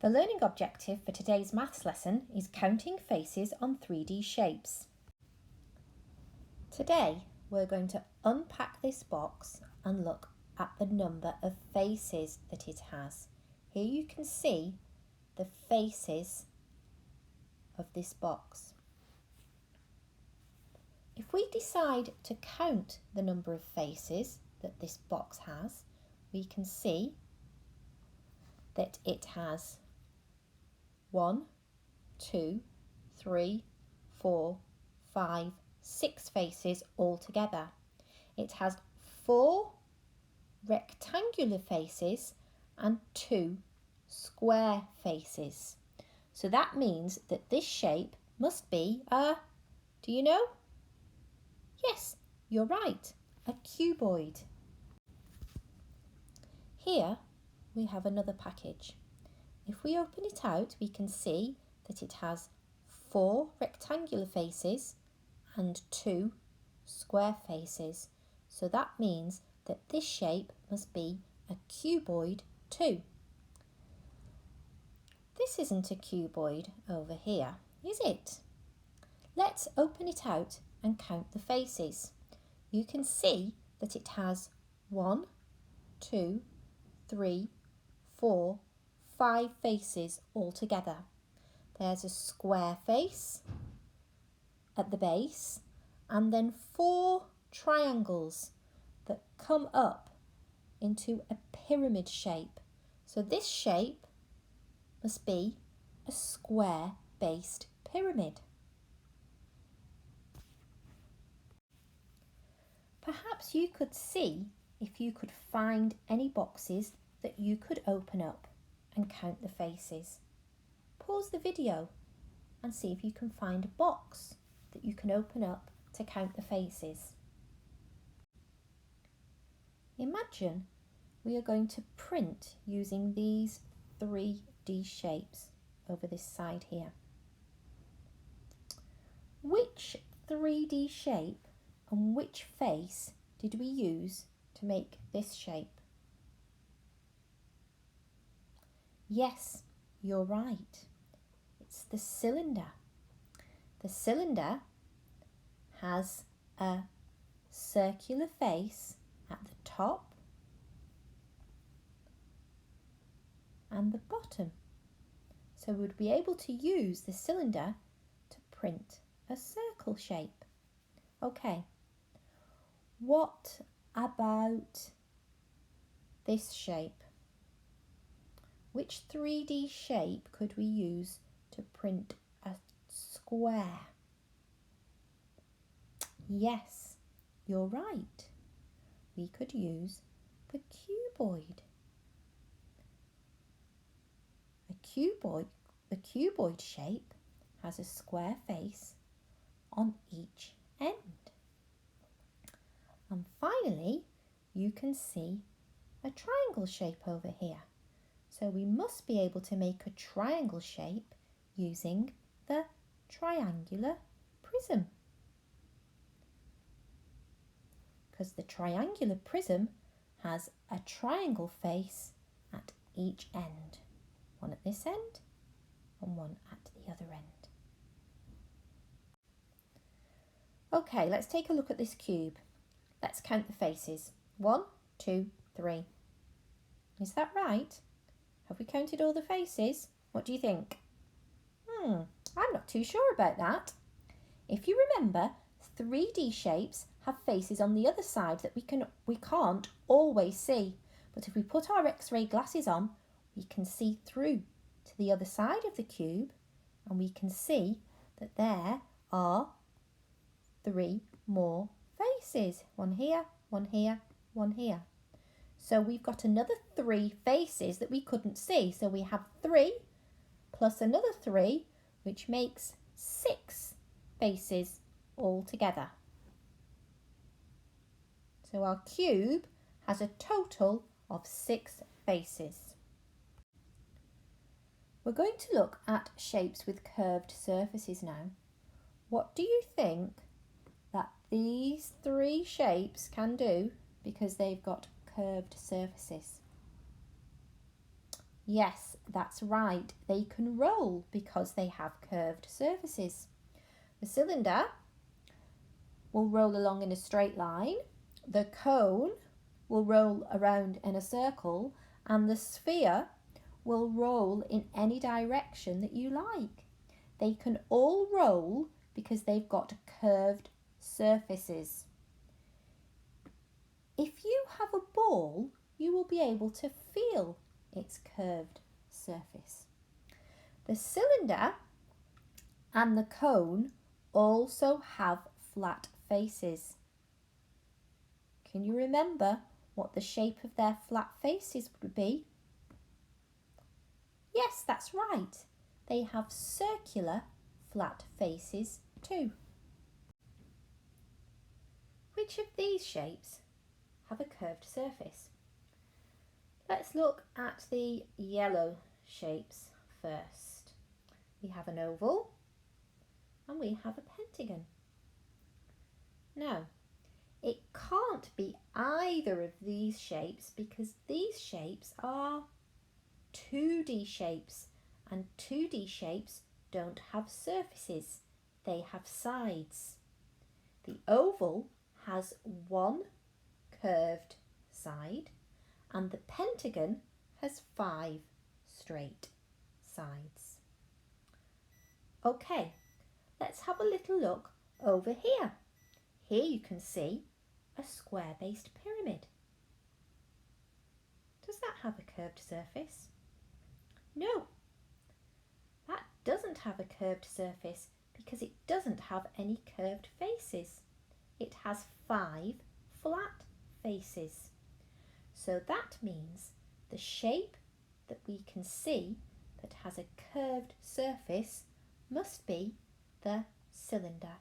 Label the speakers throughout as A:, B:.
A: The learning objective for today's maths lesson is counting faces on 3D shapes. Today we're going to unpack this box and look at the number of faces that it has. Here you can see the faces of this box. If we decide to count the number of faces that this box has, we can see that it has 1, 2, 3, 4, 5, 6 faces altogether. It has 4 rectangular faces and 2 square faces. So that means that this shape must be do you know? Yes, you're right, a cuboid. Here we have another package. If we open it out, we can see that it has 4 rectangular faces and 2 square faces. So that means that this shape must be a cuboid too. This isn't a cuboid over here, is it? Let's open it out and count the faces. You can see that it has 1, 2, 3, 4, 5 faces altogether. There's a square face at the base and then 4 triangles that come up into a pyramid shape. So this shape must be a square-based pyramid. Perhaps you could see if you could find any boxes that you could open up and count the faces. Pause the video and see if you can find a box that you can open up to count the faces. Imagine we are going to print using these 3D shapes over this side here. Which 3D shape and which face did we use to make this shape? Yes, you're right. It's the cylinder. The cylinder has a circular face at the top and the bottom. So we'd be able to use the cylinder to print a circle shape. Okay, what about this shape? Which 3D shape could we use to print a square? Yes, you're right. We could use the cuboid. The cuboid shape has a square face on each end. And finally, you can see a triangle shape over here. So we must be able to make a triangle shape using the triangular prism. Because the triangular prism has a triangle face at each end. One at this end and one at the other end. Okay, let's take a look at this cube. Let's count the faces. 1, 2, 3. Is that right? Have we counted all the faces? What do you think? I'm not too sure about that. If you remember, 3D shapes have faces on the other side that we can't always see. But if we put our X-ray glasses on, we can see through to the other side of the cube and we can see that there are 3 more faces. One here, one here, one here. So we've got another 3 faces that we couldn't see. So we have 3 plus another 3, which makes 6 faces altogether. So our cube has a total of 6 faces. We're going to look at shapes with curved surfaces now. What do you think that these 3 shapes can do because they've got curved surfaces? Yes, that's right. They can roll because they have curved surfaces. The cylinder will roll along in a straight line. The cone will roll around in a circle, and the sphere will roll in any direction that you like. They can all roll because they've got curved surfaces. If you have a ball, you will be able to feel its curved surface. The cylinder and the cone also have flat faces. Can you remember what the shape of their flat faces would be? Yes, that's right. They have circular flat faces too. Which of these shapes have a curved surface? Let's look at the yellow shapes first. We have an oval and we have a pentagon. Now, it can't be either of these shapes because these shapes are 2D shapes, and 2D shapes don't have surfaces, they have sides. The oval has one curved side and the pentagon has 5 straight sides. Okay, let's have a little look over here. Here you can see a square-based pyramid. Does that have a curved surface? No, that doesn't have a curved surface because it doesn't have any curved faces. It has 5 flat faces. So that means the shape that we can see that has a curved surface must be the cylinder.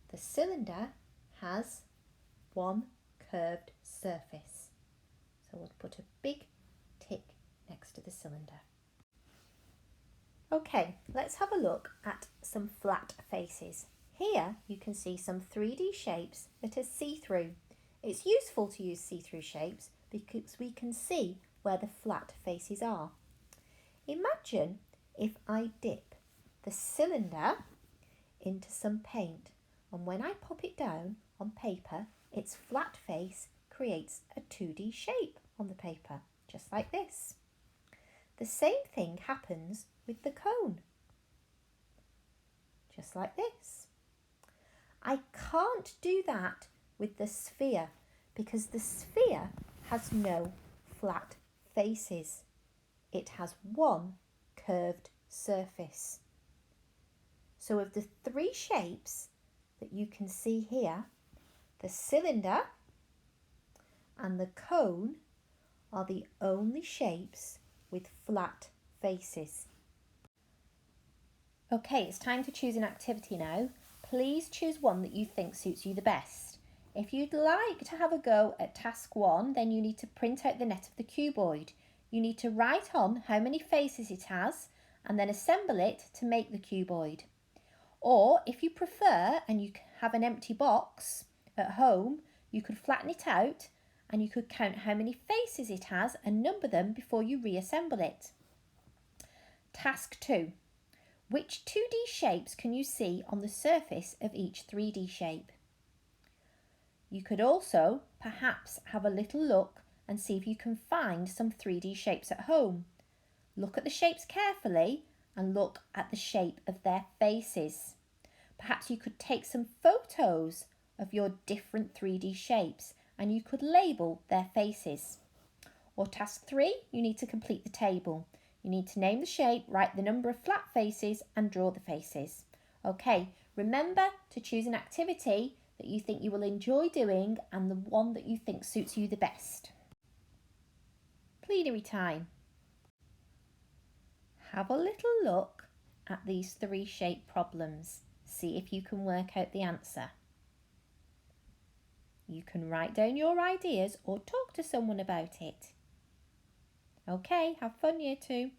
A: The cylinder has one curved surface. So we'll put a big tick next to the cylinder. Okay, let's have a look at some flat faces. Here you can see some 3D shapes that are see-through. It's useful to use see-through shapes because we can see where the flat faces are. Imagine if I dip the cylinder into some paint, and when I pop it down on paper, its flat face creates a 2D shape on the paper, just like this. The same thing happens with the cone, just like this. I can't do that with the sphere because the sphere has no flat faces. It has one curved surface. So of the 3 shapes that you can see here, the cylinder and the cone are the only shapes with flat faces. Okay, it's time to choose an activity now. Please choose one that you think suits you the best. If you'd like to have a go at task 1, then you need to print out the net of the cuboid. You need to write on how many faces it has and then assemble it to make the cuboid. Or if you prefer and you have an empty box at home, you could flatten it out and you could count how many faces it has and number them before you reassemble it. Task 2. Which 2D shapes can you see on the surface of each 3D shape? You could also perhaps have a little look and see if you can find some 3D shapes at home. Look at the shapes carefully and look at the shape of their faces. Perhaps you could take some photos of your different 3D shapes and you could label their faces. Or task 3, you need to complete the table. You need to name the shape, write the number of flat faces and draw the faces. Okay, remember to choose an activity that you think you will enjoy doing and the one that you think suits you the best. Plenary time. Have a little look at these 3 shape problems. See if you can work out the answer. You can write down your ideas or talk to someone about it. Okay, have fun, year 2.